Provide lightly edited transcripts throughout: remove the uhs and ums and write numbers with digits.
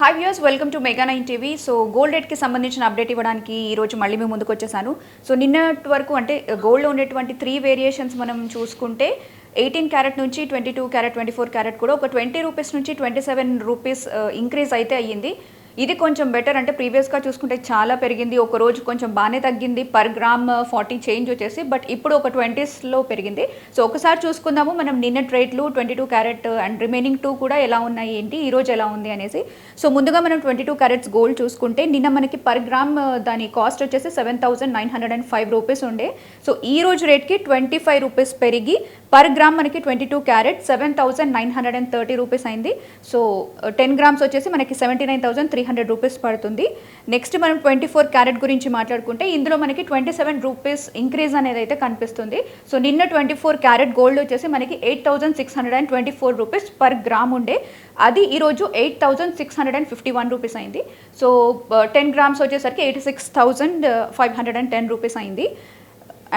Hi viewers, welcome to mega 9 TV. So gold రేట్కి సంబంధించిన update ఇవ్వడానికి ఈరోజు మళ్ళీ మేము ముందుకు వచ్చేసాను. సో నిన్నటి వరకు అంటే గోల్డ్లో ఉండేటువంటి 3 వేరియేషన్స్ మనం చూసుకుంటే 18 క్యారెట్ నుంచి 22 క్యారెట్ 24 క్యారెట్ కూడా ఒక 20 రూపీస్ నుంచి 27 రూపీస్ ఇంక్రీజ్ అయితే అయ్యింది. ఇది కొంచెం బెటర్, అంటే ప్రీవియస్గా చూసుకుంటే చాలా పెరిగింది. ఒక రోజు కొంచెం బాగానే తగ్గింది, పర్ గ్రామ్ 40 చేంజ్ వచ్చేసి, బట్ ఇప్పుడు ఒక 20స్లో పెరిగింది. సో ఒకసారి చూసుకుందాము మనం నిన్నటి రేట్లు 22 క్యారెట్ అండ్ రిమైనింగ్ 2 కూడా ఎలా ఉన్నాయి ఏంటి, ఈరోజు ఎలా ఉంది అనేసి. సో ముందుగా మనం 22 క్యారెట్స్ గోల్డ్ చూసుకుంటే నిన్న మనకి పర్ గ్రామ్ దాని కాస్ట్ వచ్చేసి 7,905 రూపీస్ ఉండే. సో ఈ రోజు రేట్కి 25 రూపీస్ పెరిగి పర్ గ్రామ్ మనకి 22 క్యారెట్ 7,930 రూపీస్ అయింది. సో 10 గ్రామ్స్ వచ్చేసి మనకి 79,300 రూపీస్ పడుతుంది. నెక్స్ట్ మనం 24 క్యారెట్ గురించి మాట్లాడుకుంటే ఇందులో మనకి 27 రూపీస్ ఇంక్రీజ్ అనేది అయితే కనిపిస్తుంది. సో నిన్న 24 క్యారెట్ గోల్డ్ వచ్చేసి మనకి 8,624 రూపీస్ పర్ గ్రామ్ ఉండే, అది ఈరోజు 8,651 రూపీస్ అయింది. సో 10 గ్రామ్స్ వచ్చేసరికి 86,510 రూపీస్ అయింది.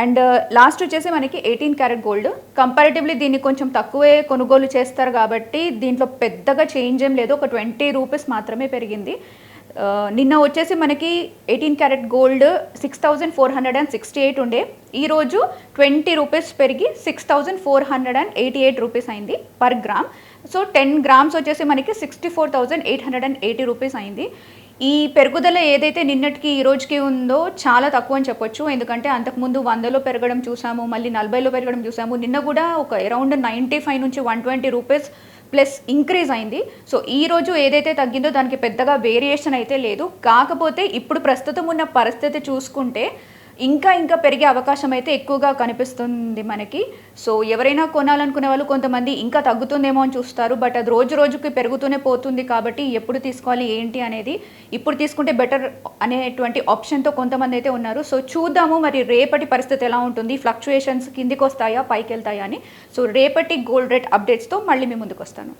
అండ్ లాస్ట్ వచ్చేసి మనకి 18 క్యారెట్ గోల్డ్, కంపారిటివ్లీ దీన్ని కొంచెం తక్కువే కొనుగోలు చేస్తారు కాబట్టి దీంట్లో పెద్దగా చేంజ్ ఏం లేదు, ఒక 20 రూపీస్ మాత్రమే పెరిగింది. నిన్న వచ్చేసి మనకి 18 క్యారెట్ గోల్డ్ 6,468 ఉండే, ఈరోజు 20 రూపీస్ పెరిగి 6,488 రూపీస్ అయింది పర్ గ్రామ్. సో 10 గ్రామ్స్ వచ్చేసి మనకి 64,880 రూపీస్ అయింది. ఈ పెరుగుదల ఏదైతే నిన్నటికి ఈ రోజుకి ఉందో చాలా తక్కువ అని చెప్పొచ్చు, ఎందుకంటే అంతకుముందు 100లో పెరగడం చూసాము, మళ్ళీ 40లో పెరగడం చూసాము. నిన్న కూడా ఒక అరౌండ్ 95 నుంచి 120 రూపీస్ ప్లస్ ఇంక్రీజ్ అయింది. సో ఈ రోజు ఏదైతే తగ్గిందో దానికి పెద్దగా వేరియేషన్ అయితే లేదు. కాకపోతే ఇప్పుడు ప్రస్తుతం ఉన్న పరిస్థితి చూసుకుంటే ఇంకా పెరిగే అవకాశం అయితే ఎక్కువగా కనిపిస్తుంది మనకి. సో ఎవరైనా కొనాలనుకునే వాళ్ళు కొంతమంది ఇంకా తగ్గుతుందేమో అని చూస్తారు, బట్ అది రోజు రోజుకి పెరుగుతూనే పోతుంది. కాబట్టి ఎప్పుడు తీసుకోవాలి ఏంటి అనేది ఇప్పుడు తీసుకుంటే బెటర్ అనేటువంటి ఆప్షన్తో కొంతమంది అయితే ఉన్నారు. సో చూద్దాము మరి రేపటి పరిస్థితి ఎలా ఉంటుంది, ఫ్లక్చుయేషన్స్ కిందికి వస్తాయా పైకి వెళ్తాయా అని. సో రేపటి గోల్డ్ రేట్ అప్డేట్స్తో మళ్ళీ మీ ముందుకు వస్తాను.